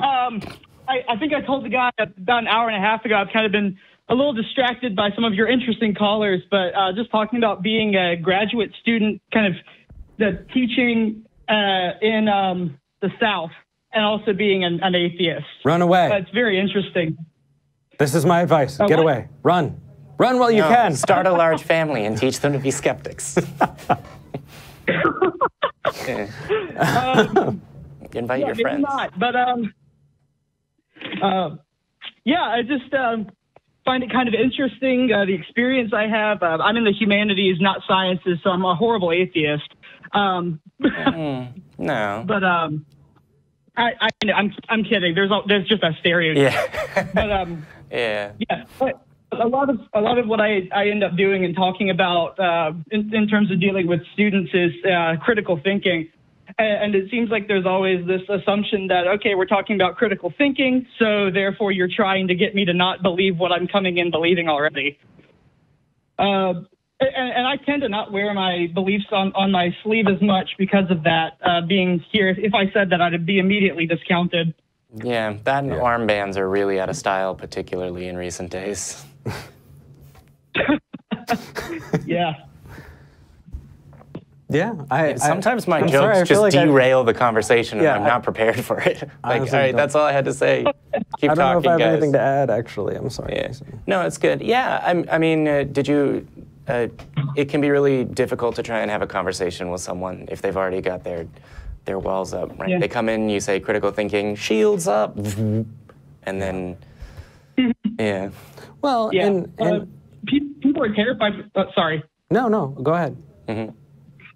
I think I told the guy about an hour and a half ago, I've kind of been a little distracted by some of your interesting callers, but just talking about being a graduate student, kind of the teaching in the South, and also being an atheist. Run away. It's very interesting. This is my advice. Get away. Run. Run while you can. Start a large family and teach them to be skeptics. Invite your friends. Not, but yeah, I just find it kind of interesting, the experience I have. I'm in the humanities, not sciences, so I'm a horrible atheist. No. But I'm kidding. There's just a stereotype. Yeah. But yeah. Yeah. But a lot of what I end up doing and talking about in terms of dealing with students is critical thinking. And it seems like there's always this assumption that, okay, we're talking about critical thinking, so therefore you're trying to get me to not believe what I'm coming in believing already. And I tend to not wear my beliefs on my sleeve as much because of that, being here. If I said that, I'd be immediately discounted. Yeah, that and armbands are really out of style, particularly in recent days. Yeah. Yeah, sometimes my jokes just derail the conversation, and I'm not prepared for it. Like, all right, that's all I had to say. Keep talking, guys. I don't know if I have anything to add, actually. I'm sorry. Yeah. No, it's good. Yeah, I mean, did you? It can be really difficult to try and have a conversation with someone if they've already got their walls up, right? Yeah. They come in, you say critical thinking, shields up, and then, yeah. Well, yeah. And people are terrified. Sorry. No, go ahead. Mm-hmm.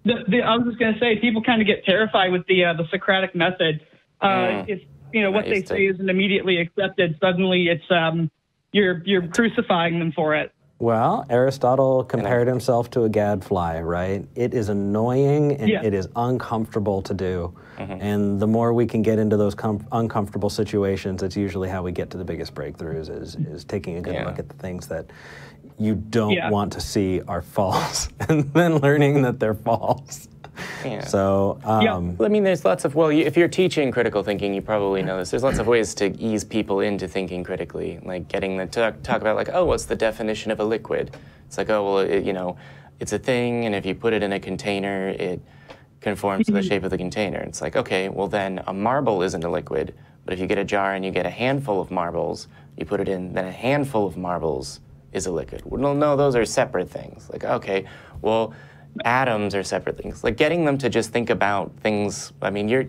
I was just going to say, people kind of get terrified with the Socratic method. If what they say isn't immediately accepted, suddenly it's you're crucifying them for it. Well, Aristotle compared himself to a gadfly, right? It is annoying and it is uncomfortable to do. Mm-hmm. And the more we can get into those uncomfortable situations, it's usually how we get to the biggest breakthroughs, is taking a good look at the things that you don't want to see are false, and then learning that they're false. Yeah. So, well, I mean, there's lots of, if you're teaching critical thinking, you probably know this. There's lots of ways to ease people into thinking critically, like getting them to talk about, like, oh, what's the definition of a liquid? It's like, oh, well, it's a thing, and if you put it in a container, it conforms to the shape of the container. It's like, okay, well, then a marble isn't a liquid, but if you get a jar and you get a handful of marbles, you put it in, then a handful of marbles is a liquid. Well, no, those are separate things. Like, okay, well, atoms are separate things. Like getting them to just think about things. I mean, you're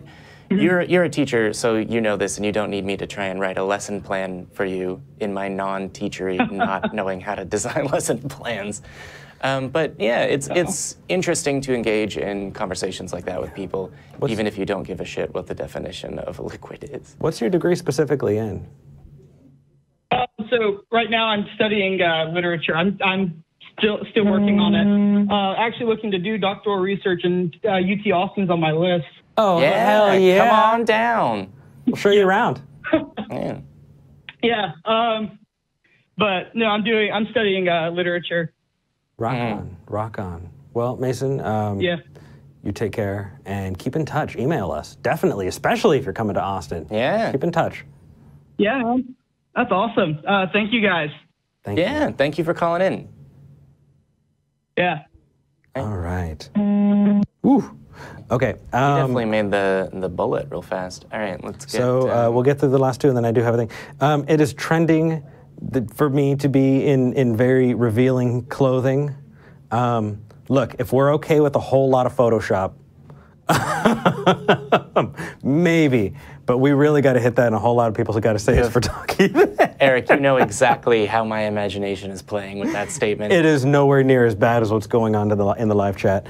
a teacher, so you know this, and you don't need me to try and write a lesson plan for you in my non-teachery, not knowing how to design lesson plans. But yeah, it's interesting to engage in conversations like that with people, even if you don't give a shit what the definition of a liquid is. What's your degree specifically in? So right now I'm studying literature. I'm still working on it. Actually looking to do doctoral research, and UT Austin's on my list. Oh, hell yeah. Come on down. We'll show you around. Yeah. But no, I'm studying literature. Rock on. Well, Mason, you take care and keep in touch. Email us, definitely, especially if you're coming to Austin. Yeah. Keep in touch. Yeah, that's awesome. Thank you guys. Thank you for calling in. Yeah. All right. Woo. Okay. You definitely made the bullet real fast. All right, let's get... So we'll get through the last two, and then I do have a thing. It is trending for me to be in very revealing clothing. Look, if we're okay with a whole lot of Photoshop, maybe, but we really got to hit that, and a whole lot of people have got to say us for talking. Eric, you know exactly how my imagination is playing with that statement. It is nowhere near as bad as what's going on in the live chat.